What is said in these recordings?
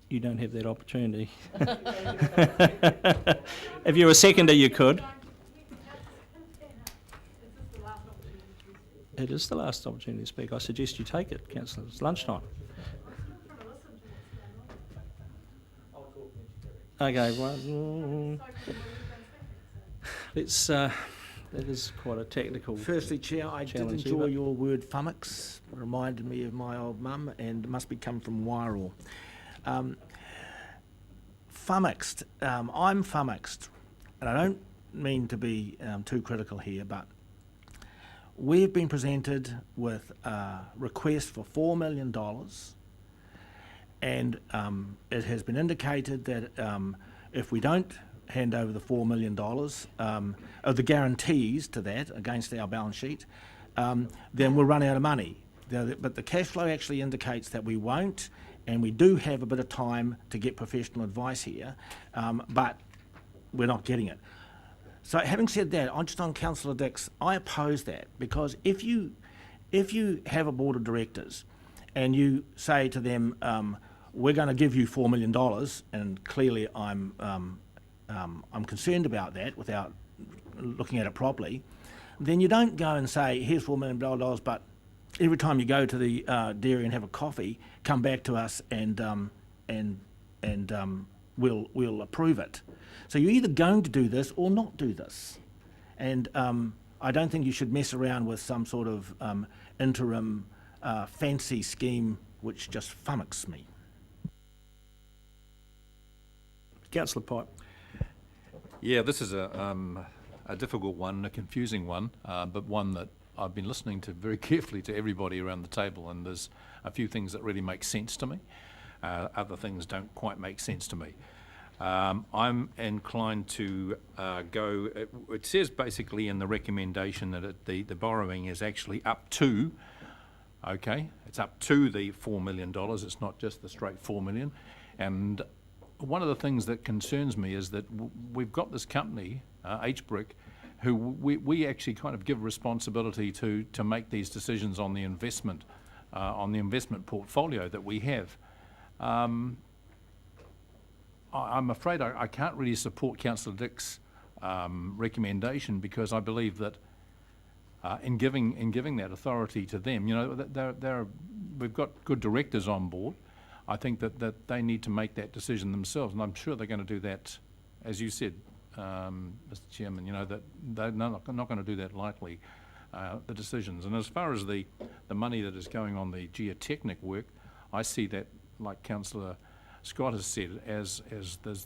You don't have that opportunity. If you're a seconder, you could. It is the last opportunity to speak. I suggest you take it, Councillor. It's lunchtime. Okay, well, let's. That is quite a technical. Firstly, Chair, I did enjoy your word "fummix." Reminded me of my old mum, and it must be come from Wairau. Flummoxed. I'm flummoxed, and I don't mean to be too critical here, but we've been presented with a request for $4 million, and it has been indicated that if we don't hand over the $4 million, of the guarantees to that against our balance sheet, then we'll run out of money. But the cash flow actually indicates that we won't, and we do have a bit of time to get professional advice here, but we're not getting it. So having said that, just on Councillor Dix, I oppose that, because if you have a board of directors and you say to them, we're going to give you $4 million, and clearly I'm concerned about that without looking at it properly, then you don't go and say, here's $4 million, but every time you go to the dairy and have a coffee, come back to us and we'll approve it. So you're either going to do this or not do this. And I don't think you should mess around with some sort of interim fancy scheme which just flummoxes me. Councillor Pipe. Yeah, this is a difficult one, a confusing one, but one that I've been listening to very carefully to everybody around the table, and there's a few things that really make sense to me. Other things don't quite make sense to me. I'm inclined to go, it says basically in the recommendation that the borrowing is actually up to, okay, it's up to the $4 million, it's not just the straight $4 million. And one of the things that concerns me is that we've got this company, HBRIC, who we actually kind of give responsibility to make these decisions on the investment portfolio that we have. I'm afraid I can't really support Councillor Dick's recommendation, because I believe that in giving that authority to them, you know, we've got good directors on board. I think that they need to make that decision themselves, and I'm sure they're going to do that, as you said, Mr. Chairman. You know, that they're not going to do that lightly, the decisions. And as far as the money that is going on the geotechnic work, I see that, like Councillor Scott has said, as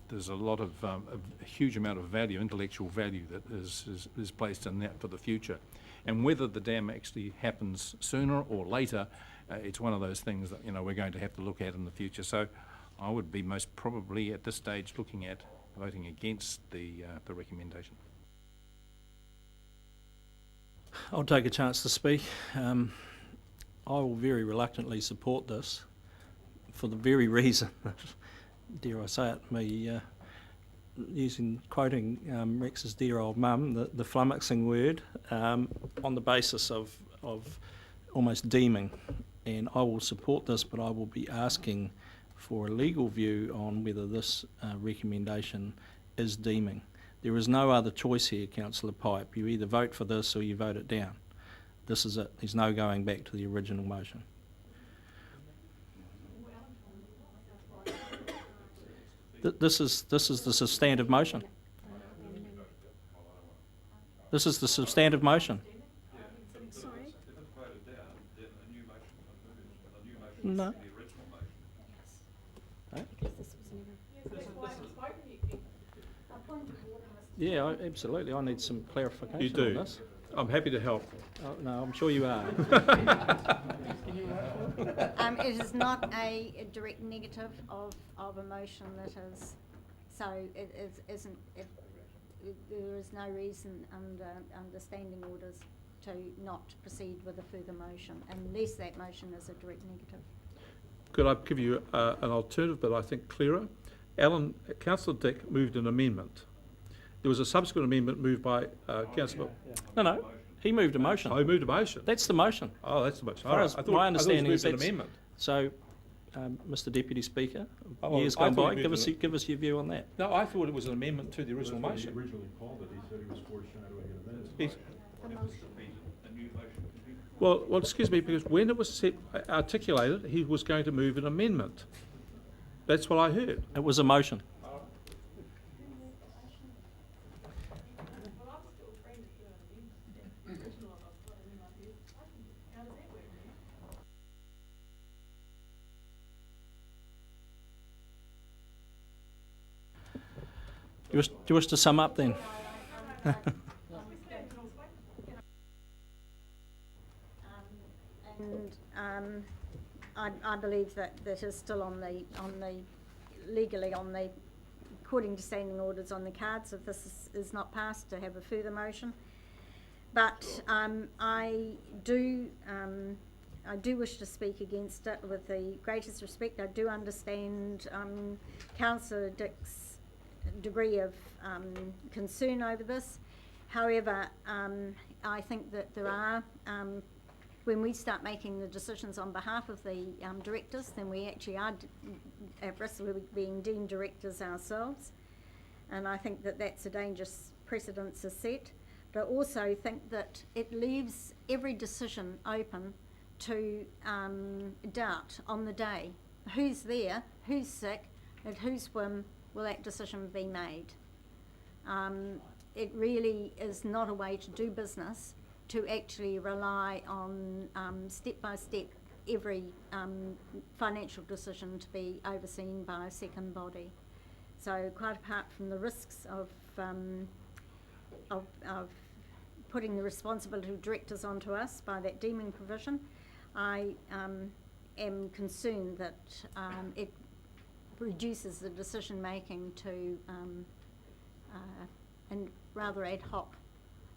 there's a lot of a huge amount of value, intellectual value, that is placed in that for the future. And whether the dam actually happens sooner or later, it's one of those things that, you know, we're going to have to look at in the future. So I would be most probably at this stage looking at voting against the recommendation. I'll take a chance to speak. I will very reluctantly support this, for the very reason that, dare I say it, me quoting Rex's dear old mum, the flummoxing word, on the basis of almost deeming. And I will support this, but I will be asking for a legal view on whether this recommendation is deeming. There is no other choice here, Councillor Pipe. You either vote for this or you vote it down. This is it. There's no going back to the original motion. This is the substantive motion. This is the substantive motion. No. Yeah, absolutely. I need some clarification. You do. On this. I'm happy to help. Oh, no, I'm sure you are. It is not a direct negative of a motion that is, so it isn't. There is no reason under standing orders to not proceed with a further motion unless that motion is a direct negative. Could I give you an alternative, but I think clearer? Councillor Dick moved an amendment. There was a subsequent amendment moved by Councillor. No, he moved a motion. Oh, he moved a motion. That's the motion. Oh, that's the motion. As far as my understanding is an amendment. So Mr Deputy Speaker, Oh, years I gone thought by? he Give us your view on that. No, I thought it was an amendment to the original That's when motion. he originally called it, he said he was foreshadowing an amendment. He's- Well, excuse me, because when it was articulated, he was going to move an amendment. That's what I heard. It was a motion. Do you wish to sum up then? And I believe that is still legally on the, according to standing orders on the cards, if this is not passed, to have a further motion. But I do wish to speak against it with the greatest respect. I do understand Councillor Dick's degree of concern over this. However, I think that there are, when we start making the decisions on behalf of the directors, then we actually are at risk of being deemed directors ourselves. And I think that that's a dangerous precedent to set. But I also think that it leaves every decision open to doubt on the day. Who's there, who's sick, at whose whim will that decision be made? It really is not a way to do business, to actually rely on step by step every financial decision to be overseen by a second body. So quite apart from the risks of putting the responsibility of directors onto us by that deeming provision, I am concerned that it reduces the decision making to a rather ad hoc,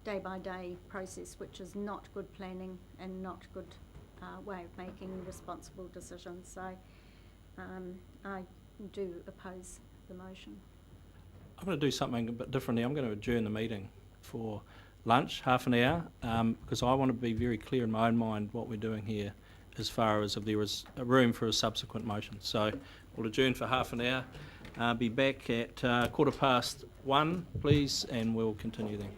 day by day process, which is not good planning and not good way of making responsible decisions. So I do oppose the motion. I'm going to do something a bit differently. I'm going to adjourn the meeting for lunch, half an hour, because I want to be very clear in my own mind what we're doing here as far as if there is a room for a subsequent motion. So we'll adjourn for half an hour, be back at 1:15, please, and we'll continue then.